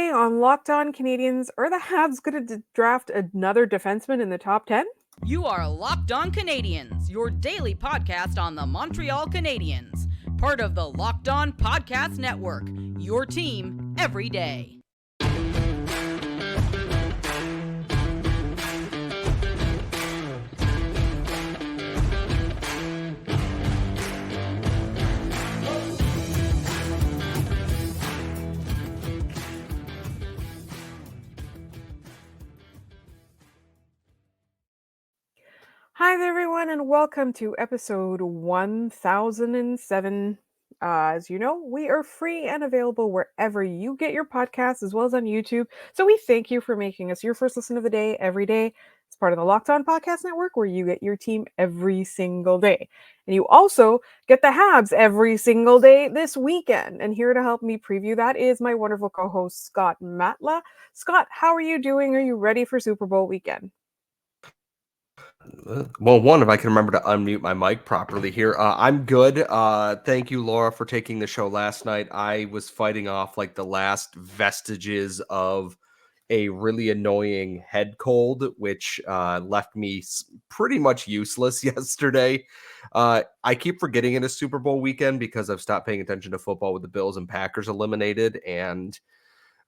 Today on Locked On Canadiens, are the Habs going to draft another defenseman in the top 10? You are Locked On Canadiens, your daily podcast on the Montreal Canadiens. Part of the Locked On Podcast Network, your team every day. Hi there, everyone, and welcome to episode 1007. As you know, we are free and available wherever you get your podcasts, as well as on YouTube. So we thank you for making us your first listen of the day every day. It's part of the Locked On Podcast Network, where you get your team every single day. And you also get the Habs every single day this weekend. And here to help me preview that is my wonderful co-host, Scott Matla. Scott, how are you doing? Are you ready for Super Bowl weekend? Well, one, if I can remember to unmute my mic properly here. I'm good. Thank you, Laura, for taking the show last night. I was fighting off like the last vestiges of a really annoying head cold, which left me pretty much useless yesterday. I keep forgetting it is Super Bowl weekend because I've stopped paying attention to football with the Bills and Packers eliminated. And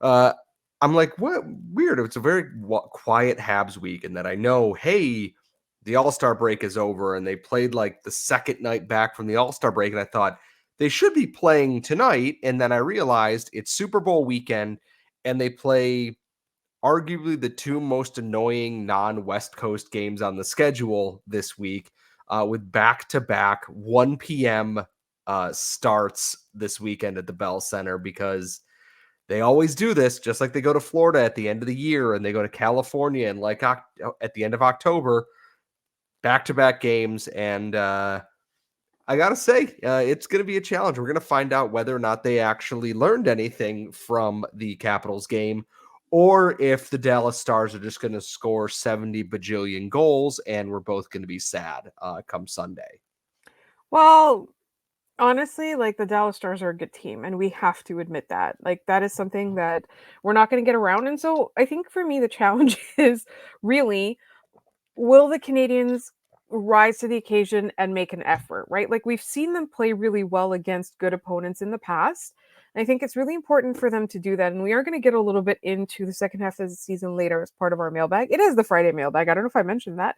I'm like, what? Weird. It's a very quiet Habs week, and that I know, hey, the All-Star break is over, and they played like the second night back from the All-Star break, and I thought they should be playing tonight, and then I realized it's Super Bowl weekend, and they play arguably the two most annoying non-West Coast games on the schedule this week, with back-to-back 1 p.m. Starts this weekend at the Bell Center, because they always do this, just like they go to Florida at the end of the year, and they go to California and like at the end of October. Back-to-back games, and I gotta say, it's going to be a challenge. We're going to find out whether or not they actually learned anything from the Capitals game, or if the Dallas Stars are just going to score 70 bajillion goals, and we're both going to be sad come Sunday. Well, honestly, like, the Dallas Stars are a good team, and we have to admit that. Like, that is something that we're not going to get around. And so I think for me, the challenge is really, will the Canadians rise to the occasion and make an effort, right? Like, we've seen them play really well against good opponents in the past. And I think it's really important for them to do that. And we are going to get a little bit into the second half of the season later as part of our mailbag. It is the Friday mailbag. I don't know if I mentioned that.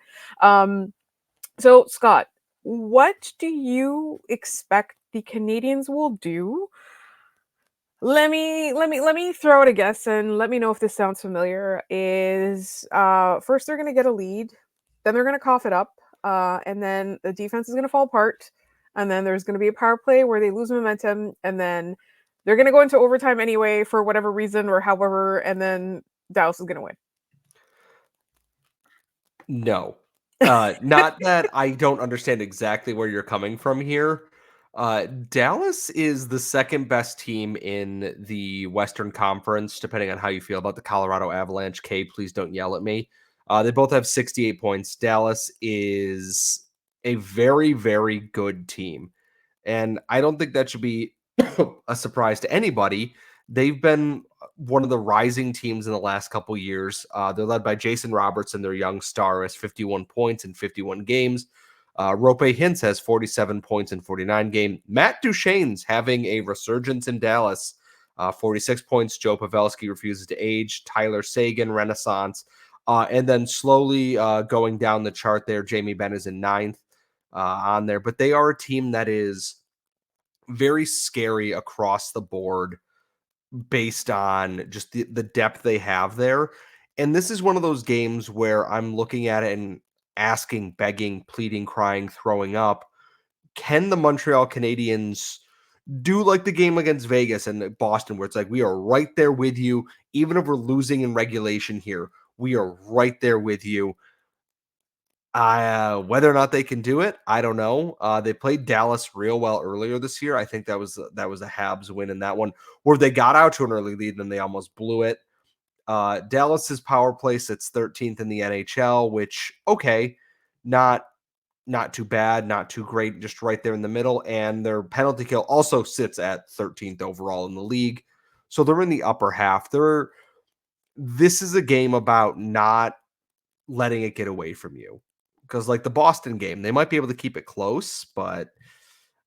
So, Scott, what do you expect the Canadians will do? Let me throw out a guess and let me know if this sounds familiar. Is first they're gonna get a lead, then they're gonna cough it up, and then the defense is gonna fall apart, and then there's gonna be a power play where they lose momentum, and then they're gonna go into overtime anyway for whatever reason or however, and then Dallas is gonna win. No, not that I don't understand exactly where you're coming from here. Dallas is the second best team in the Western Conference, depending on how you feel about the Colorado Avalanche. Kay, please don't yell at me. They both have 68 points. Dallas is a very, very good team. And I don't think that should be a surprise to anybody. They've been one of the rising teams in the last couple years. They're led by Jason Robertson, their young star, has 51 points in 51 games. Rope Hintz has 47 points in 49 games. Matt Duchene's having a resurgence in Dallas. 46 points. Joe Pavelski refuses to age. Tyler Seguin, renaissance. And then slowly going down the chart there, Jamie Benn is in ninth on there. But they are a team that is very scary across the board based on just the depth they have there. And this is one of those games where I'm looking at it and asking, begging, pleading, crying, throwing up. Can the Montreal Canadiens do like the game against Vegas and Boston, where it's like, we are right there with you, even if we're losing in regulation here, we are right there with you. Whether or not they can do it, I don't know. They played Dallas real well earlier this year. I think that was a Habs win in that one, where they got out to an early lead and they almost blew it. Dallas's power play sits 13th in the NHL, which, okay, not too bad, not too great, just right there in the middle. And their penalty kill also sits at 13th overall in the league. So they're in the upper half. This is a game about not letting it get away from you. Because like the Boston game, they might be able to keep it close, but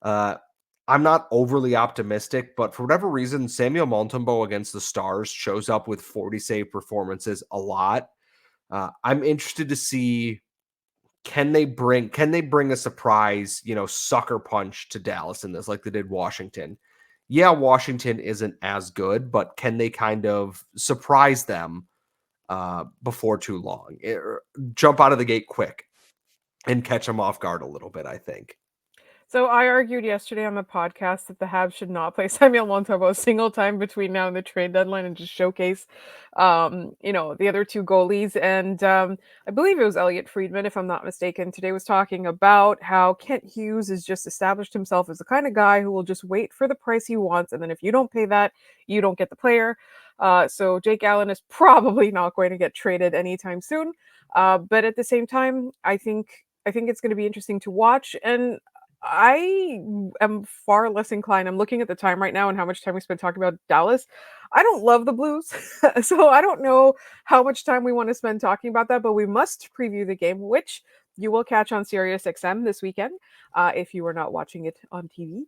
I'm not overly optimistic. But for whatever reason, Samuel Montembeault against the Stars shows up with 40 save performances a lot. I'm interested to see, can they bring a surprise, sucker punch to Dallas in this like they did Washington? Yeah, Washington isn't as good, but can they kind of surprise them before too long? Jump out of the gate quick and catch them off guard a little bit, I think. So I argued yesterday on the podcast that the Habs should not play Samuel Montembeault a single time between now and the trade deadline and just showcase, the other two goalies. And I believe it was Elliot Friedman, if I'm not mistaken, today was talking about how Kent Hughes has just established himself as the kind of guy who will just wait for the price he wants. And then if you don't pay that, you don't get the player. So Jake Allen is probably not going to get traded anytime soon. But at the same time, I think it's going to be interesting to watch. And I am far less inclined. I'm looking at the time right now and how much time we spent talking about Dallas. I don't love the Blues, so I don't know how much time we want to spend talking about that, but we must preview the game, which you will catch on Sirius XM this weekend if you are not watching it on TV.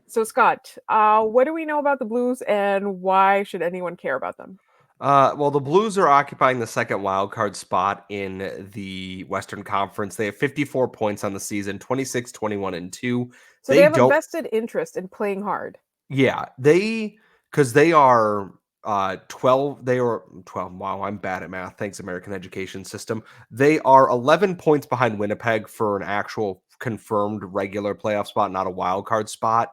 So, Scott, what do we know about the Blues and why should anyone care about them? Well, the Blues are occupying the second wild card spot in the Western Conference. They have 54 points on the season, 26, 21, and 2. So, they They have a don't, vested interest in playing hard. yeah, because they are 12, they are 12. Wow, I'm bad at math. Thanks, American education system. They are 11 points behind Winnipeg for an actual confirmed regular playoff spot, not a wild card spot.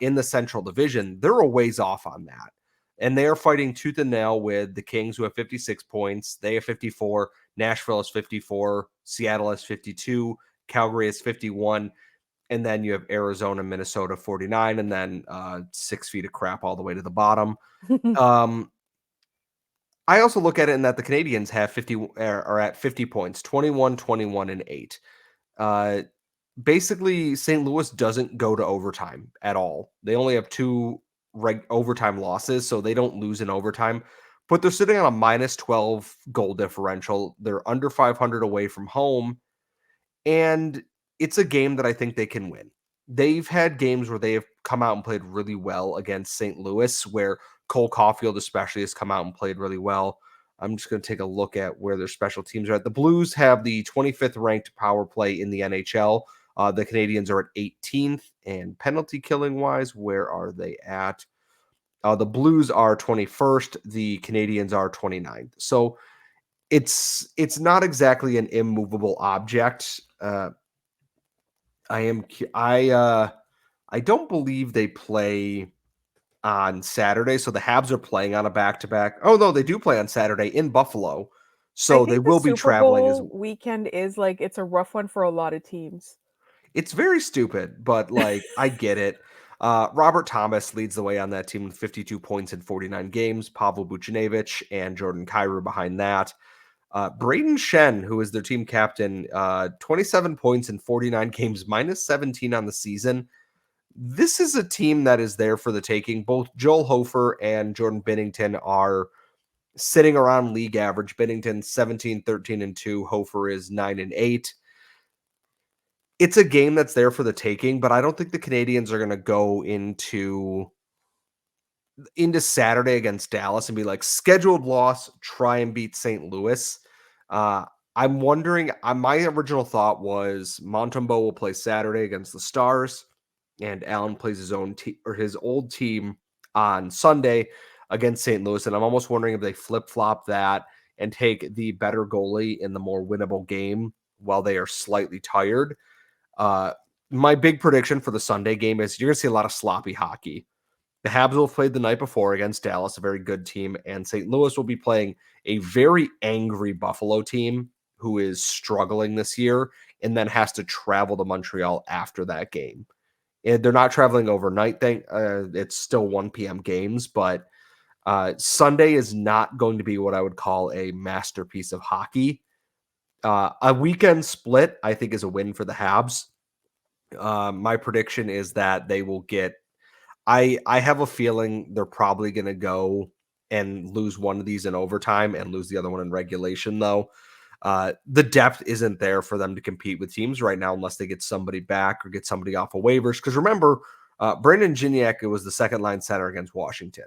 In the Central Division, they're a ways off on that. And they are fighting tooth and nail with the Kings, who have 56 points. They have 54. Nashville has 54. Seattle has 52. Calgary has 51. And then you have Arizona, Minnesota, 49. And then 6 feet of crap all the way to the bottom. Um, I also look at it in that the Canadiens have 50 are at 50 points, 21, 21, and 8. Basically, St. Louis doesn't go to overtime at all. They only have 2 overtime losses, so they don't lose in overtime. But they're sitting on a minus 12 goal differential. They're under 500 away from home, and it's a game that I think they can win. They've had games where they have come out and played really well against St. Louis, where Cole Caulfield especially has come out and played really well. I'm just going to take a look at where their special teams are at. The Blues have the 25th ranked power play in the NHL. The Canadiens are at 18th, and penalty killing wise, where are they at? The Blues are 21st. The Canadiens are 29th. So it's not exactly an immovable object. I don't believe they play on Saturday, so the Habs are playing on a back-to-back. Oh no, they do play on Saturday in Buffalo, I so they think the will be Super traveling as. Bowl weekend is like it's a rough one for a lot of teams. It's very stupid, but like I get it. Robert Thomas leads the way on that team with 52 points in 49 games. Pavel Buchnevich and Jordan Kyrou behind that. Braden Shen, who is their team captain, 27 points in 49 games, minus 17 on the season. This is a team that is there for the taking. Both Joel Hofer and Jordan Binnington are sitting around league average. Binnington 17, 13, and 2. Hofer is 9 and 8. It's a game that's there for the taking, but I don't think the Canadiens are going to go into Saturday against Dallas and be like, scheduled loss, try and beat St. Louis. I'm wondering, my original thought was Montembeault will play Saturday against the Stars, and Allen plays his own or his old team on Sunday against St. Louis. And I'm almost wondering if they flip-flop that and take the better goalie in the more winnable game while they are slightly tired. My big prediction for the Sunday game is you're going to see a lot of sloppy hockey. The Habs will have played the night before against Dallas, a very good team, and St. Louis will be playing a very angry Buffalo team who is struggling this year and then has to travel to Montreal after that game. And they're not traveling overnight. It's still 1 p.m. games, but Sunday is not going to be what I would call a masterpiece of hockey. A weekend split, I think, is a win for the Habs. My prediction is that they will get I have a feeling they're probably going to go and lose one of these in overtime and lose the other one in regulation, though. The depth isn't there for them to compete with teams right now unless they get somebody back or get somebody off of waivers. Because remember, Brandon Gignac was the second line center against Washington.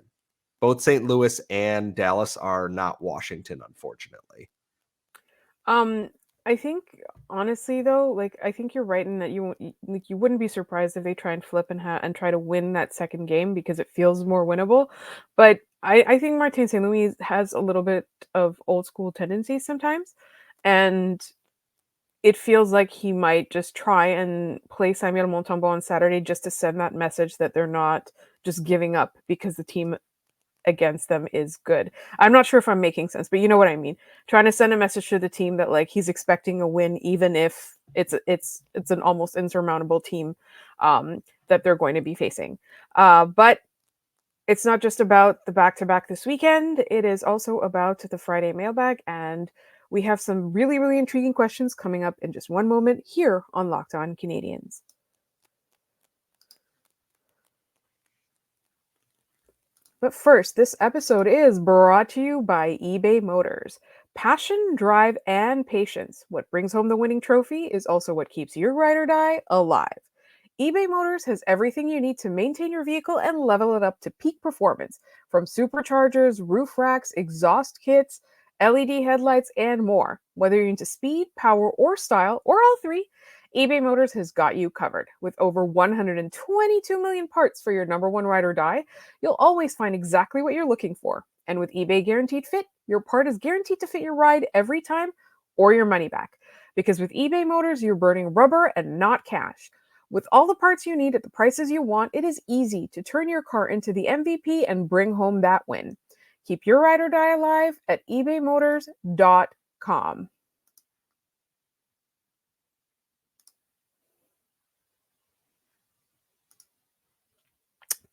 Both St. Louis and Dallas are not Washington, unfortunately. I think honestly though, like I think you're right in that you wouldn't be surprised if they try and flip and try to win that second game because it feels more winnable. But I think Martin St. Louis has a little bit of old school tendencies sometimes, and it feels like he might just try and play Samuel Montembeault on Saturday just to send that message that they're not just giving up because the team against them is good. I'm not sure if I'm making sense, but you know what I mean. Trying to send a message to the team that like he's expecting a win, even if it's an almost insurmountable team that they're going to be facing. But it's not just about the back-to-back this weekend. It is also about the Friday mailbag, and we have some really, really intriguing questions coming up in just one moment here on Locked On Canadiens. But first, this episode is brought to you by eBay Motors. Passion, drive, and patience. What brings home the winning trophy is also what keeps your ride or die alive. eBay Motors has everything you need to maintain your vehicle and level it up to peak performance, from superchargers, roof racks, exhaust kits, LED headlights, and more. Whether you're into speed, power, or style, or all three, eBay Motors has got you covered. With over 122 million parts for your number one ride or die, you'll always find exactly what you're looking for. And with eBay Guaranteed Fit, your part is guaranteed to fit your ride every time or your money back. Because with eBay Motors, you're burning rubber and not cash. With all the parts you need at the prices you want, it is easy to turn your car into the MVP and bring home that win. Keep your ride or die alive at ebaymotors.com.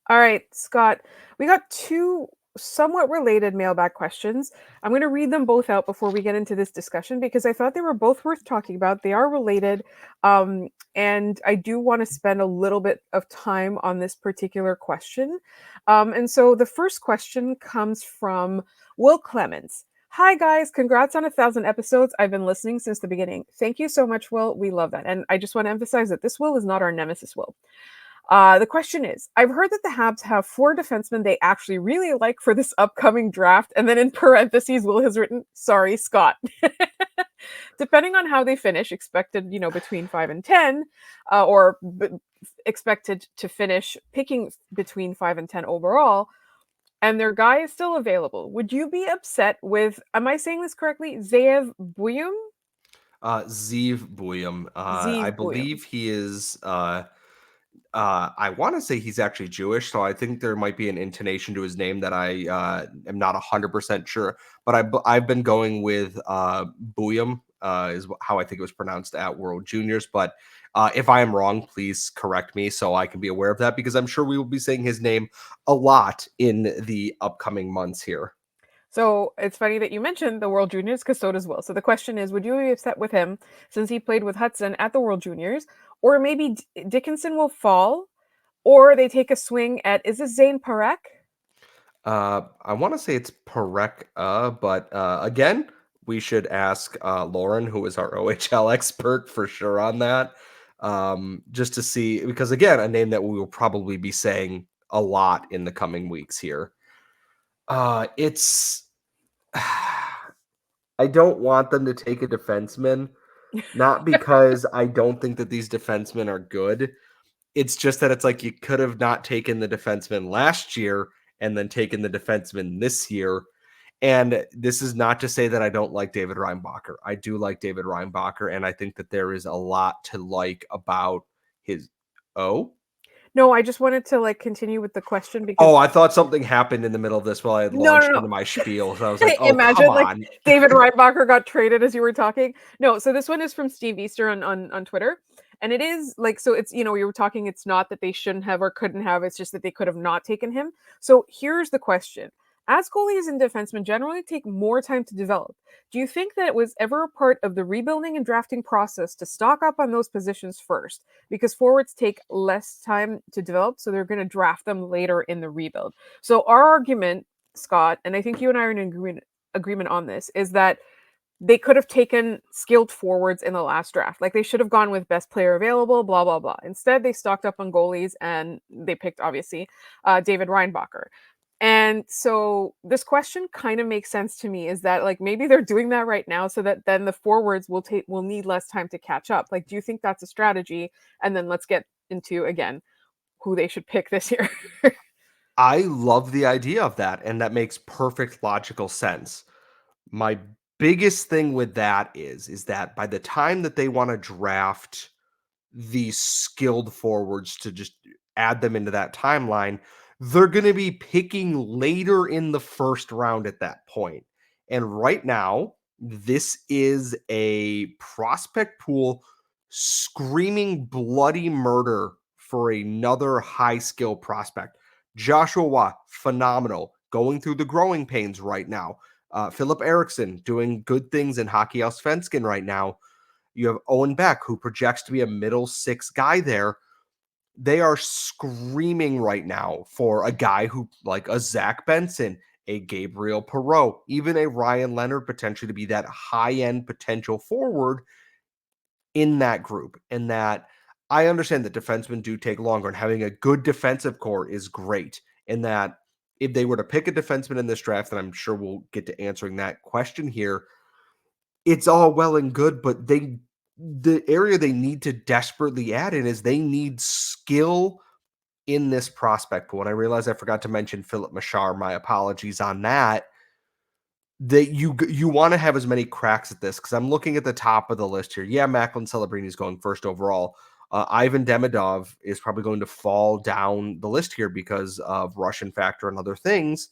All right, Scott, we got two somewhat related mailbag questions. I'm going to read them both out before we get into this discussion because I thought they were both worth talking about. They are related, and I do want to spend a little bit of time on this particular question. And so the first question comes from Will Clemens. Hi guys, congrats on 1,000 episodes. I've been listening since the beginning. Thank you so much, Will. We love that. And I just want to emphasize that this Will is not our nemesis Will. The question is, I've heard that the Habs have 4 defensemen they actually really like for this upcoming draft. And then in parentheses, Will has written, sorry, Scott. Depending on how they finish, expected, between 5 and 10, expected to finish picking between 5 and 10 overall, and their guy is still available. Would you be upset with, am I saying this correctly, Zeev Buyum? Zeev Buyum. I Zeev Buyum. believe he is... I want to say he's actually Jewish, so I think there might be an intonation to his name that I am not 100% sure. But I've been going with Buyum is how I think it was pronounced at World Juniors. But if I am wrong, please correct me so I can be aware of that, because I'm sure we will be saying his name a lot in the upcoming months here. So it's funny that you mentioned the World Juniors because so does Will. So the question is, would you be upset with him since he played with Hudson at the World Juniors? Or maybe Dickinson will fall, or they take a swing at, is this Zane Parekh? I want to say it's Parekh, but again, we should ask Lauren, who is our OHL expert, for sure on that, just to see, because again, a name that we will probably be saying a lot in the coming weeks here. It's I don't want them to take a defenseman, not because I don't think that these defensemen are good. It's just that it's like you could have not taken the defenseman last year and then taken the defenseman this year. And this is not to say that I don't like David Reinbacher. I do like David Reinbacher, and I think that there is a lot to like about his... Oh? No, I just wanted to continue with the question because Oh, I thought something happened in the middle of this while I had launched into my spiel. So I was like, oh, imagine come on. David Reinbacher got traded as you were talking. No, so this one is from Steve Easter on Twitter. And it is so it's, we were talking, it's not that they shouldn't have or couldn't have, it's just that they could have not taken him. So here's the question. As goalies and defensemen generally take more time to develop, do you think that it was ever a part of the rebuilding and drafting process to stock up on those positions first? Because forwards take less time to develop, so they're going to draft them later in the rebuild. So, our argument, Scott, and I think you and I are in agreement on this, is that they could have taken skilled forwards in the last draft. Like they should have gone with best player available, blah, blah, blah. Instead, they stocked up on goalies and they picked, obviously, David Reinbacher. And so this question kind of makes sense to me, is that like maybe they're doing that right now so that then the forwards will need less time to catch up. Like, do you think that's a strategy? And then let's get into again who they should pick this year. I love the idea of that, and that makes perfect logical sense. My biggest thing with that is that by the time that they want to draft these skilled forwards to just add them into that timeline, they're going to be picking later in the first round at that point. And right now, this is a prospect pool screaming bloody murder for another high skill prospect. Joshua Watt, phenomenal, going through the growing pains right now. Philip Eriksson doing good things in Hockey Allsvenskan right now. You have Owen Beck, who projects to be a middle six guy there. They are screaming right now for a guy who, like a Zach Benson, a Gabriel Perreault, even a Ryan Leonard, potentially to be that high-end potential forward in that group. And that I understand that defensemen do take longer, and having a good defensive core is great. And that if they were to pick a defenseman in this draft, and I'm sure we'll get to answering that question here, it's all well and good, but the area they need to desperately add in is they need skill in this prospect pool. And I realize I forgot to mention Philip Machar. My apologies on that. That you want to have as many cracks at this, because I'm looking at the top of the list here. Yeah, Macklin Celebrini is going first overall. Ivan Demidov is probably going to fall down the list here because of Russian factor and other things.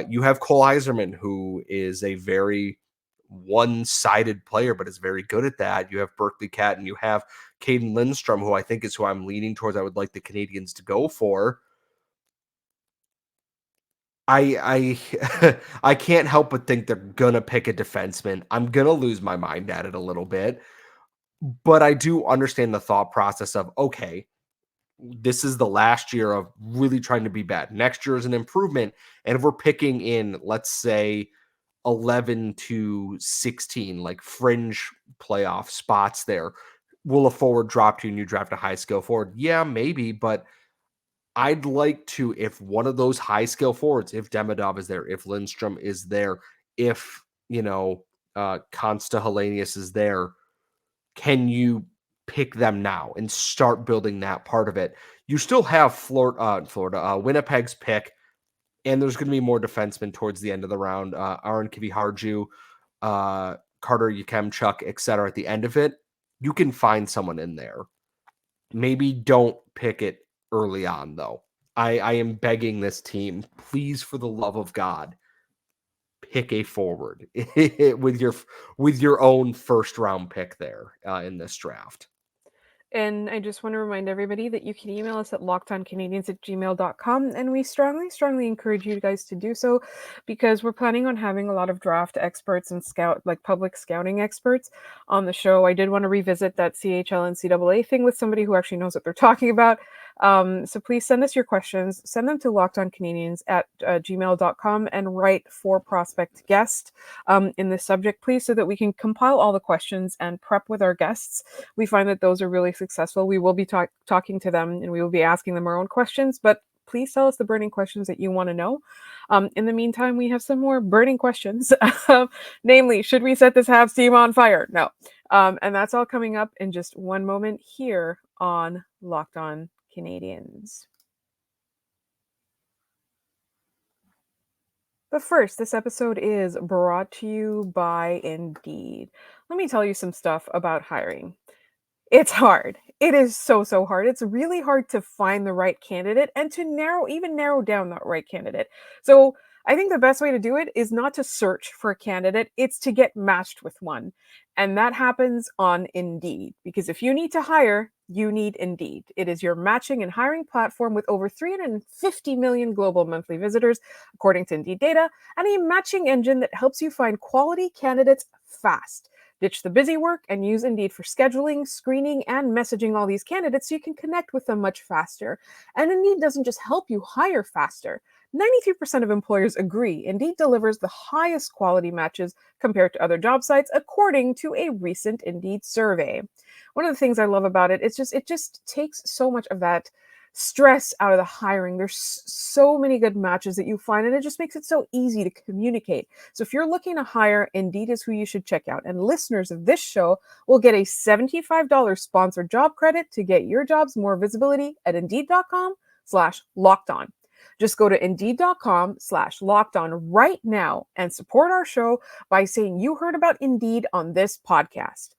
You have Cole Eiserman, who is a very one-sided player, but is very good at that. You have Berkeley Cat, and you have Caden Lindstrom, who I think is who I'm leaning towards. I would like the Canadiens to go for. I I can't help but think they're gonna pick a defenseman. I'm gonna lose my mind at it a little bit, but I do understand the thought process of, okay, this is the last year of really trying to be bad. Next year is an improvement, and if we're picking in, let's say, 11 to 16, like fringe playoff spots there, will a forward drop to you and you draft a high skill forward? Yeah, maybe, but I'd like to, if one of those high skill forwards, if Demidov is there, if Lindstrom is there, if, Consta Hellenius is there, can you pick them now and start building that part of it? You still have Winnipeg's pick, and there's going to be more defensemen towards the end of the round. Aaron Kiviharju, Carter Yukemchuk, etc. At the end of it, you can find someone in there. Maybe don't pick it early on, though. I am begging this team, please, for the love of God, pick a forward with your own first round pick there in this draft. And I just want to remind everybody that you can email us at lockedoncanadians@gmail.com. And we strongly, strongly encourage you guys to do so, because we're planning on having a lot of draft experts and public scouting experts on the show. I did want to revisit that CHL and CAA thing with somebody who actually knows what they're talking about. So please send us your questions. Send them to lockedoncanadians@gmail.com and write for prospect guest in the subject, please, so that we can compile all the questions and prep with our guests. We find that those are really successful. We will be talking to them, and we will be asking them our own questions, but please tell us the burning questions that you want to know. In the meantime, we have some more burning questions, namely, should we set this Habs team on fire? No. And that's all coming up in just one moment here on Locked On Canadiens. But first, this episode is brought to you by Indeed. Let me tell you some stuff about hiring. It's hard. It is so, so hard. It's really hard to find the right candidate and to narrow down that right candidate. So I think the best way to do it is not to search for a candidate, it's to get matched with one. And that happens on Indeed. Because if you need to hire, You need Indeed. It is your matching and hiring platform with over 350 million global monthly visitors, according to Indeed data, and a matching engine that helps you find quality candidates fast. Ditch the busy work and use Indeed for scheduling, screening, and messaging all these candidates so you can connect with them much faster. And Indeed doesn't just help you hire faster. 93% of employers agree Indeed delivers the highest quality matches compared to other job sites, according to a recent Indeed survey. One of the things I love about it, it just takes so much of that stress out of the hiring. There's so many good matches that you find, and it just makes it so easy to communicate. So if you're looking to hire, Indeed is who you should check out. And listeners of this show will get a $75 sponsored job credit to get your jobs more visibility at Indeed.com/locked on. Just go to Indeed.com/locked on right now and support our show by saying you heard about Indeed on this podcast.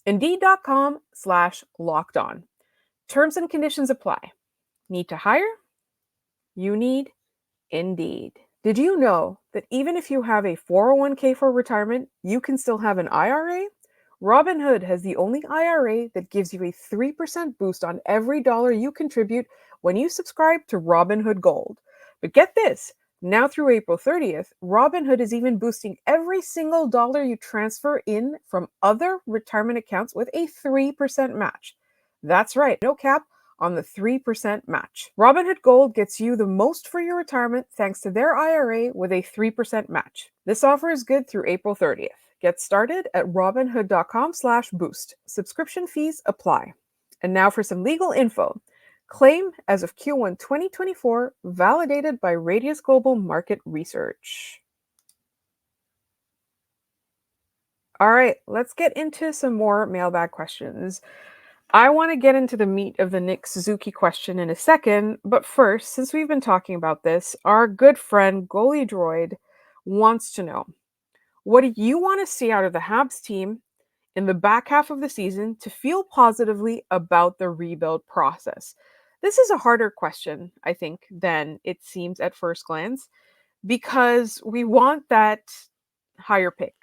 Indeed.com/locked on. Terms and conditions apply. Need to hire? You need Indeed. Did you know that even if you have a 401k for retirement, you can still have an IRA? Robinhood has the only IRA that gives you a 3% boost on every dollar you contribute when you subscribe to Robinhood Gold. But get this, now through April 30th, Robinhood is even boosting every single dollar you transfer in from other retirement accounts with a 3% match. That's right, no cap on the 3% match. Robinhood Gold gets you the most for your retirement thanks to their IRA with a 3% match. This offer is good through April 30th. Get started at robinhood.com/boost. Subscription fees apply. And now for some legal info. Claim as of Q1 2024, validated by Radius Global Market Research. All right, let's get into some more mailbag questions. I want to get into the meat of the Nick Suzuki question in a second, but first, since we've been talking about this, our good friend Goalie Droid wants to know, what do you want to see out of the Habs team in the back half of the season to feel positively about the rebuild process? This is a harder question, I think, than it seems at first glance, because we want that higher pick,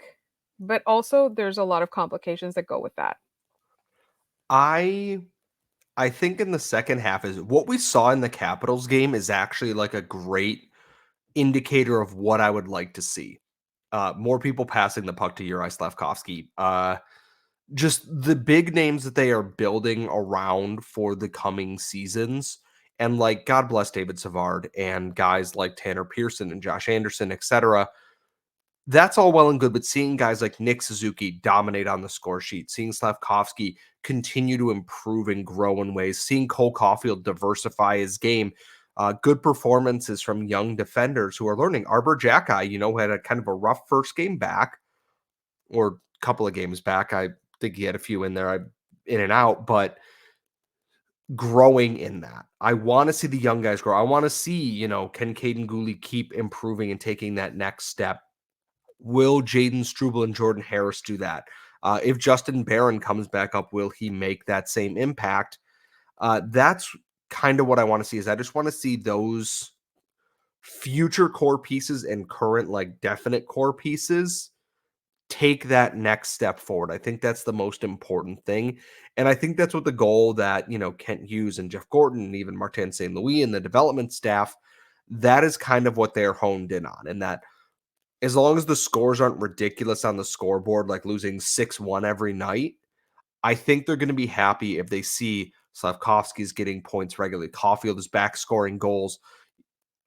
but also there's a lot of complications that go with that. I think in the second half is what we saw in the Capitals game is actually like a great indicator of what I would like to see. More people passing the puck to Uri Slafkovsky. Just the big names that they are building around for the coming seasons. And like, God bless David Savard and guys like Tanner Pearson and Josh Anderson, etc. That's all well and good, but seeing guys like Nick Suzuki dominate on the score sheet, seeing Slafkovsky continue to improve and grow in ways, seeing Cole Caulfield diversify his game, good performances from young defenders who are learning. Arbor Jacki, had a kind of a rough first game back, or a couple of games back. I think he had a few in there, in and out, but growing in that. I want to see the young guys grow. I want to see, can Caden Gooley keep improving and taking that next step? Will Jaden Struble and Jordan Harris do that? If Justin Barron comes back up, will he make that same impact? That's kind of what I want to see. Is I just want to see those future core pieces and current, like, definite core pieces take that next step forward. I think that's the most important thing. And I think that's what the goal that, Kent Hughes and Jeff Gordon and even Martin St. Louis and the development staff, that is kind of what they're honed in on. And that as long as the scores aren't ridiculous on the scoreboard, like losing 6-1 every night, I think they're going to be happy if they see Slafkovsky's getting points regularly. Caulfield is back scoring goals.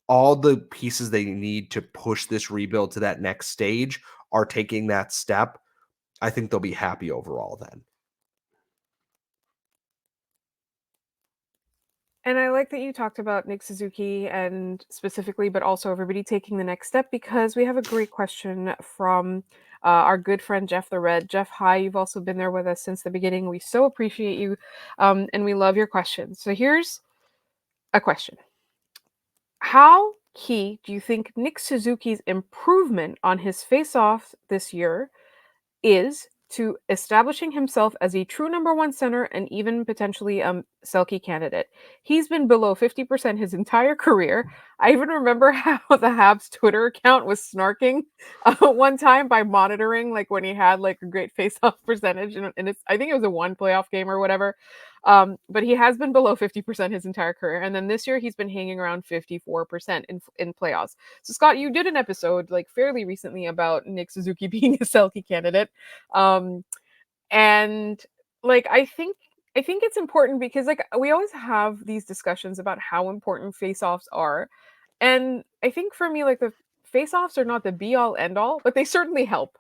All the pieces they need to push this rebuild to that next stage are taking that step. I think they'll be happy overall then. And I like that you talked about Nick Suzuki and specifically, but also everybody taking the next step, because we have a great question from our good friend Jeff the Red. Jeff, hi, you've also been there with us since the beginning. We so appreciate you, and we love your questions. So here's a question. How key do you think Nick Suzuki's improvement on his face-off this year is to establishing himself as a true number one center and even potentially Selke candidate? He's been below 50% his entire career. I even remember how the Habs Twitter account was snarking one time by monitoring, like, when he had like a great face-off percentage, and it's, I think it was a one playoff game or whatever. But he has been below 50% his entire career. And then this year he's been hanging around 54% in playoffs. So Scott, you did an episode like fairly recently about Nick Suzuki being a Selkie candidate. Um, and like I think it's important because like we always have these discussions about how important face-offs are. And I think for me, like the face-offs are not the be all end all, but they certainly help.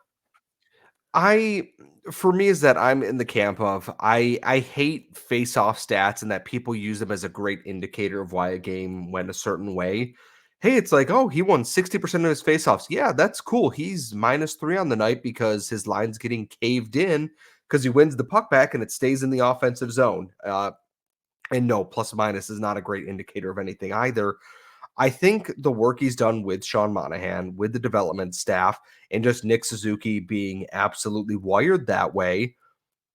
I for me is that I'm in the camp of I hate face-off stats and that people use them as a great indicator of why a game went a certain way. Hey, it's like, oh, he won 60% of his face-offs. Yeah, that's cool. He's -3 on the night because his line's getting caved in because he wins the puck back and it stays in the offensive zone. And no, plus minus is not a great indicator of anything either. I think the work he's done with Sean Monahan, with the development staff, and just Nick Suzuki being absolutely wired that way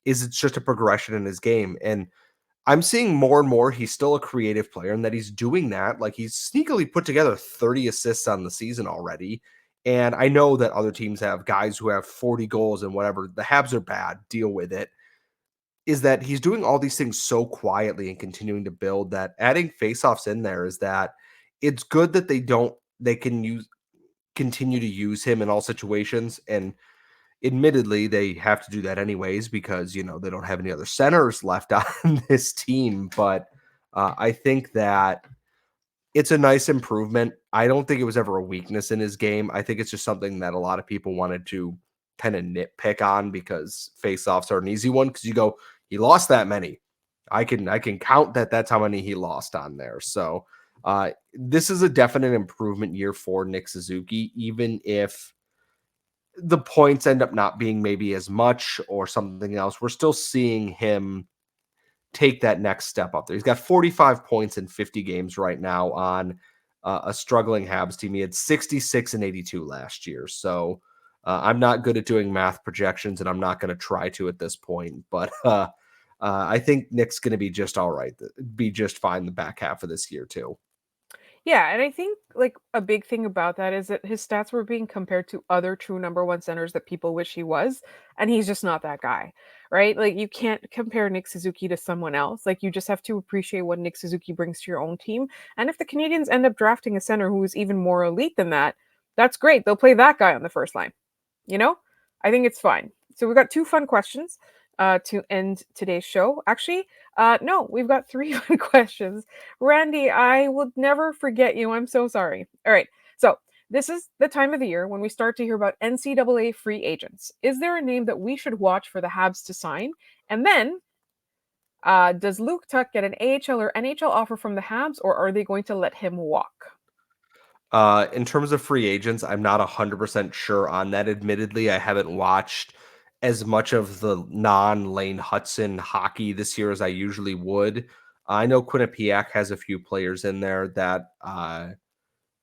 is it's just a progression in his game. And I'm seeing more and more he's still a creative player and that he's doing that. Like he's sneakily put together 30 assists on the season already. And I know that other teams have guys who have 40 goals and whatever. The Habs are bad, deal with it. Is that he's doing all these things so quietly and continuing to build that adding faceoffs in there is that it's good that they can continue to use him in all situations. And admittedly, they have to do that anyways because they don't have any other centers left on this team. But I think that it's a nice improvement. I don't think it was ever a weakness in his game. I think it's just something that a lot of people wanted to kind of nitpick on because faceoffs are an easy one because you go, he lost that many. I can count that that's how many he lost on there. So this is a definite improvement year for Nick Suzuki, even if the points end up not being maybe as much or something else. We're still seeing him take that next step up there. He's got 45 points in 50 games right now on a struggling Habs team. He had 66 and 82 last year. So I'm not good at doing math projections, and I'm not going to try to at this point. But I think Nick's going to be just all right, be just fine the back half of this year too. Yeah, and I think like a big thing about that is that his stats were being compared to other true number one centers that people wish he was, and he's just not that guy, right? Like you can't compare Nick Suzuki to someone else. Like you just have to appreciate what Nick Suzuki brings to your own team. And if the Canadians end up drafting a center who is even more elite than that, that's great. They'll play that guy on the first line. You know, I think it's fine. So we've got two fun questions to end today's show. Actually, no, we've got three fun questions. Randy, I will never forget you. I'm so sorry. All right. So this is the time of the year when we start to hear about NCAA free agents. Is there a name that we should watch for the Habs to sign? And then, does Luke Tuck get an AHL or NHL offer from the Habs, or are they going to let him walk? In terms of free agents, I'm not 100% sure on that. Admittedly, I haven't watched as much of the non-Lane Hudson hockey this year as I usually would. I know Quinnipiac has a few players in there that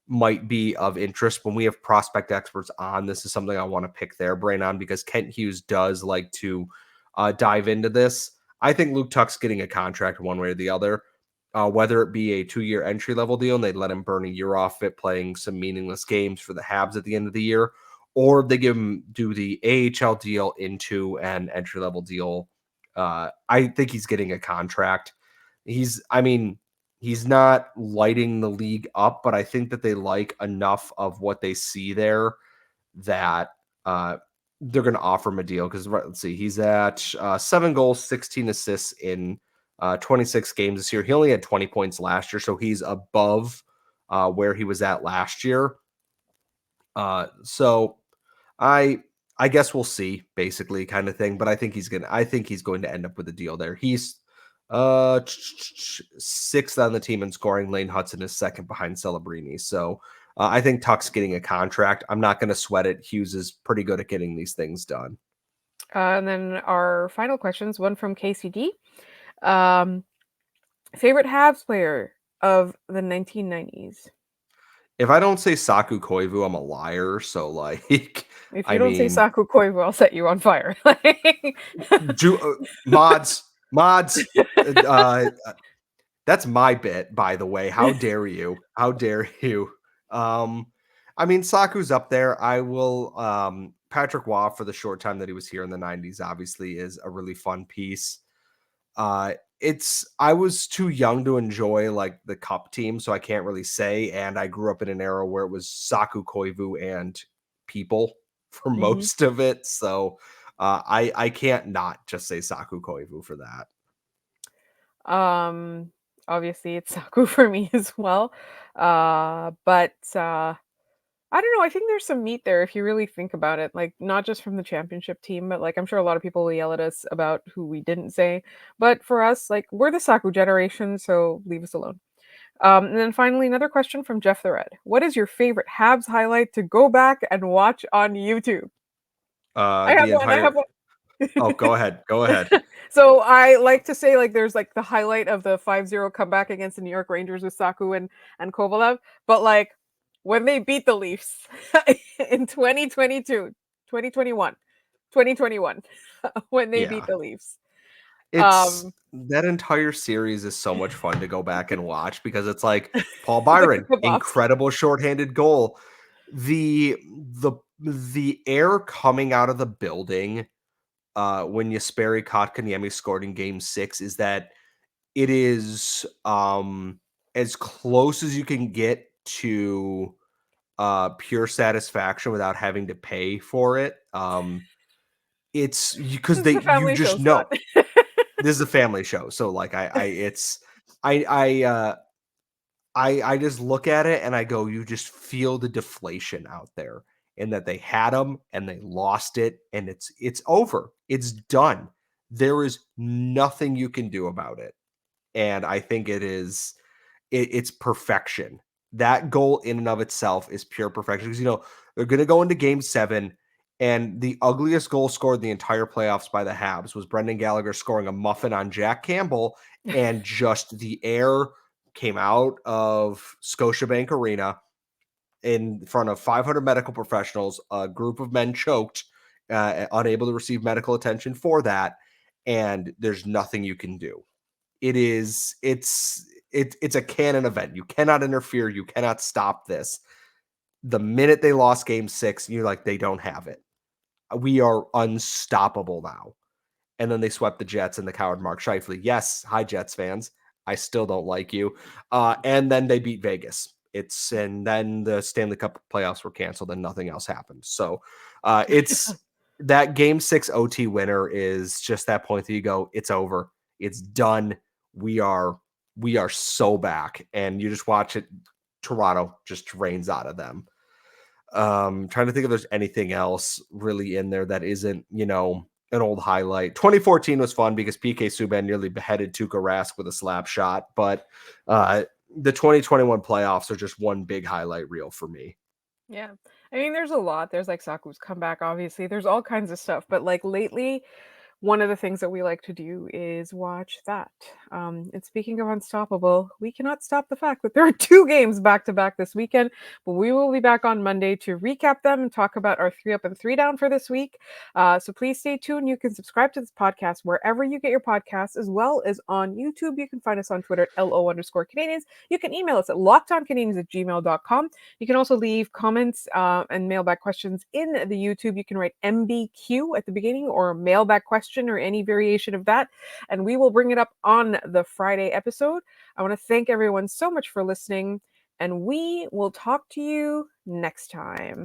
might be of interest. When we have prospect experts on, this is something I want to pick their brain on because Kent Hughes does like to dive into this. I think Luke Tuck's getting a contract one way or the other. Whether it be a 2-year entry level deal and they let him burn a year off it playing some meaningless games for the Habs at the end of the year, or they give him do the AHL deal into an entry level deal. I think he's getting a contract. He's not lighting the league up, but I think that they like enough of what they see there that they're going to offer him a deal. Because let's see, he's at 7 goals, 16 assists in 26 games this year. He only had 20 points last year, so he's above where he was at last year. So I guess we'll see, basically, kind of thing. But I think he's going to end up with a deal there. He's sixth on the team in scoring. Lane Hudson is second behind Celebrini. So I think Tuck's getting a contract. I'm not going to sweat it. Hughes is pretty good at getting these things done. And then our final questions, one from KCD. Um, Favorite Habs player of the 1990s? If I don't say Saku Koivu, I'm a liar. So like, If you I don't say mean, Saku Koivu, I'll set you on fire. mods, uh, that's my bit, by the way. How dare you? How dare you? I mean, Saku's up there. I will. Patrick Waugh, for the short time that he was here in the 90s, obviously is a really fun piece. I was too young to enjoy like the cup team, so I can't really say. And I grew up in an era where it was Saku Koivu and people for Mhm. most of it. So I can't not just say Saku Koivu for that. Um, Obviously it's Saku for me as well. But I don't know, I think there's some meat there if you really think about it, like, not just from the championship team, but, like, I'm sure a lot of people will yell at us about who we didn't say, but for us, like, we're the Saku generation, so leave us alone. And then finally, another question from Jeff the Red. What is your favorite Habs highlight to go back and watch on YouTube? I have The one, I have entire one. Oh, go ahead. Go ahead. So I like to say like there's like the highlight of the 5-0 comeback against the New York Rangers with Saku and Kovalev, but like when they beat the Leafs in 2022, 2021, 2021, when they beat Yeah. the Leafs. It's Um that entire series is so much fun to go back and watch because it's like Paul like the Byron, kickoffs. incredible shorthanded goal. The the air coming out of the building when Jesperi Kotkaniemi scored in game 6 is that it is as close as you can get to pure satisfaction without having to pay for it. It's because This is they a you family show, just Scott. know this is a family show, so like I I uh I just look at it and I go, you just feel the deflation out there, and that they had them and they lost it, and it's over. It's done. There is nothing you can do about it, and I think it's perfection. That goal in and of itself is pure perfection because they're going to go into Game 7, and the ugliest goal scored in the entire playoffs by the Habs was Brendan Gallagher scoring a muffin on Jack Campbell, and just the air came out of Scotiabank Arena in front of 500 medical professionals. A group of men choked, unable to receive medical attention for that, and there's nothing you can do. It's a canon event. You cannot interfere. You cannot stop this. The minute they lost game 6, you're like, they don't have it. We are unstoppable now. And then they swept the Jets and the coward Mark Scheifele. Yes, hi Jets fans. I still don't like you. And then they beat Vegas. And then the Stanley Cup playoffs were canceled and nothing else happened. So it's that game 6 OT winner is just that point that you go, it's over. It's done. We are so back. And you just watch it. Toronto just drains out of them. Trying to think if there's anything else really in there that isn't, an old highlight. 2014 was fun because PK Subban nearly beheaded Tuukka Rask with a slap shot, but the 2021 playoffs are just one big highlight reel for me. Yeah. I mean, there's a lot. There's like Saku's comeback, obviously. There's all kinds of stuff. But like lately, one of the things that we like to do is watch that. And speaking of unstoppable, we cannot stop the fact that there are 2 games back to back this weekend, but we will be back on Monday to recap them and talk about our 3 up and 3 down for this week. So please stay tuned. You can subscribe to this podcast wherever you get your podcasts, as well as on YouTube. You can find us on Twitter at LO_Canadians. You can email us at lockedoncanadians@gmail.com. You can also leave comments and mailbag questions in the YouTube. You can write MBQ at the beginning or mailbag question or any variation of that, and we will bring it up on the Friday episode. I want to thank everyone so much for listening, and we will talk to you next time.